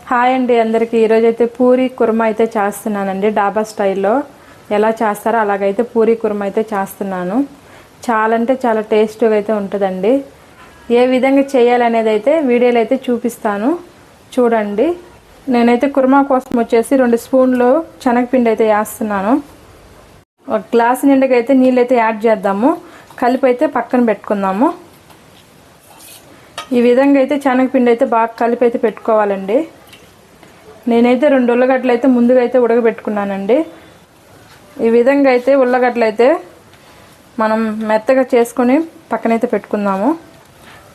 Hi అండి అందరికీ. ఈరోజు అయితే పూరీ కుర్మా అయితే చేస్తున్నానండి. డాబా స్టైల్లో ఎలా చేస్తారో అలాగైతే పూరీ కుర్మా అయితే చేస్తున్నాను. చాలా అంటే చాలా టేస్ట్గా అయితే ఉంటుందండి. ఏ విధంగా చేయాలనేది అయితే వీడియోలో అయితే చూపిస్తాను, చూడండి. నేనైతే కుర్మా కోసం వచ్చేసి 2 స్పూన్లు శనగపిండి అయితే వేస్తున్నాను. ఒక గ్లాస్ నిండుగా అయితే నీళ్ళు అయితే యాడ్ చేద్దాము. కలిపి అయితే పక్కన పెట్టుకుందాము. ఈ విధంగా అయితే శనగపిండి అయితే బాగా కలిపి అయితే పెట్టుకోవాలండి. నేనైతే 2 ఉల్లగడ్డలు అయితే ముందుగా అయితే ఉడకబెట్టుకున్నానండి. ఈ విధంగా అయితే ఉల్లగడ్డలు అయితే మనం మెత్తగా చేసుకొని పక్కనైతే పెట్టుకుందాము.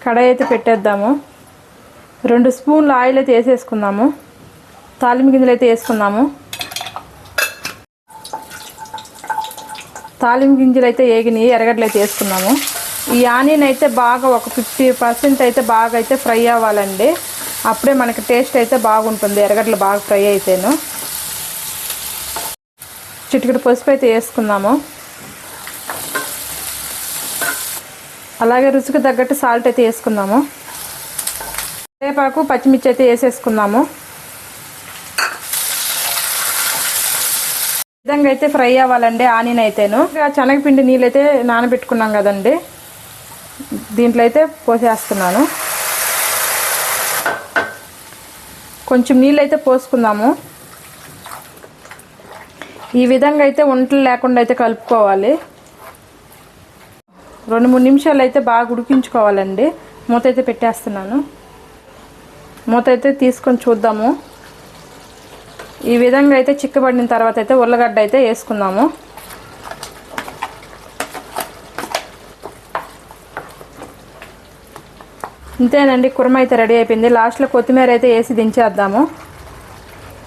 కడాయి అయితే పెట్టేద్దాము. 2 స్పూన్ల ఆయిల్ అయితే వేసేసుకుందాము. తాలింపు గింజలు అయితే వేసుకుందాము. తాలింపు గింజలు అయితే వేగినాయి, ఎర్రగడ్డలు అయితే వేసుకుందాము. ఈ ఆనియన్ అయితే బాగా ఒక 50% అయితే బాగా అయితే ఫ్రై అవ్వాలండి. అప్పుడే మనకి టేస్ట్ అయితే బాగుంటుంది. ఎర్రగడ్డలు బాగా ఫ్రై అయితేను. చిటికెడు పసుపు అయితే వేసుకుందాము. అలాగే రుచికి తగ్గట్టు సాల్ట్ అయితే వేసుకుందాము. కరివేపాకు పచ్చిమిర్చి అయితే వేసేసుకుందాము. ఈ విధంగా అయితే ఫ్రై అవ్వాలండి ఆనియన్ అయితేను. శనగపిండి నీళ్ళు అయితే నానబెట్టుకున్నాం కదండి, దీంట్లో అయితే పోసేస్తున్నాను. కొంచెం నీళ్ళు అయితే పోసుకుందాము. ఈ విధంగా అయితే వంటలు లేకుండా అయితే కలుపుకోవాలి. 2-3 నిమిషాలు అయితే బాగా ఉడికించుకోవాలండి. మూత అయితే పెట్టేస్తున్నాను. మూత అయితే తీసుకొని చూద్దాము. ఈ విధంగా అయితే చిక్కబడిన తర్వాత అయితే ఉల్లగడ్డ అయితే వేసుకుందాము. ఇంతేనండి, కుర్మా అయితే రెడీ అయిపోయింది. లాస్ట్లో కొత్తిమీర అయితే వేసి దించేద్దాము.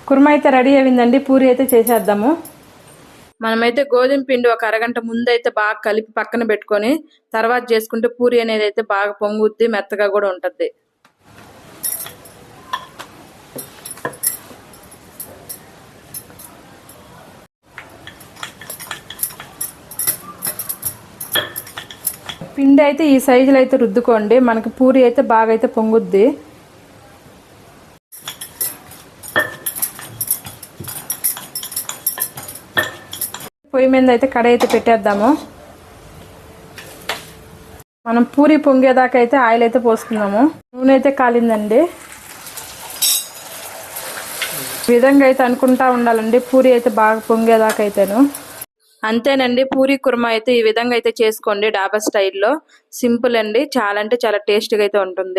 కుర్మా అయితే రెడీ అయిందండి. పూరి అయితే చేసేద్దాము. మనమైతే గోధుమ పిండి ఒక అరగంట ముందు అయితే బాగా కలిపి పక్కన పెట్టుకొని తర్వాత చేసుకుంటే పూరి అనేది అయితే బాగా పొంగుద్ది, మెత్తగా కూడా ఉంటుంది. పిండి అయితే ఈ సైజులో అయితే రుద్దుకోండి. మనకి పూరి అయితే బాగా అయితే పొంగుద్ది. పొయ్యి మీద అయితే కడాయి అయితే పెట్టేద్దాము. మనం పూరి పొంగేదాకా అయితే ఆయిల్ అయితే పోసుకుందాము. నూనె అయితే కాలిందండి. ఈ విధంగా అయితే అనుకుంటా ఉండాలండి, పూరి అయితే బాగా పొంగేదాకా అయితేను. అంతేనండి, పూరీ కుర్మా అయితే ఈ విధంగా అయితే చేసుకోండి డాబా స్టైల్లో. సింపుల్ అండి, చాలా అంటే చాలా టేస్ట్గా అయితే ఉంటుంది.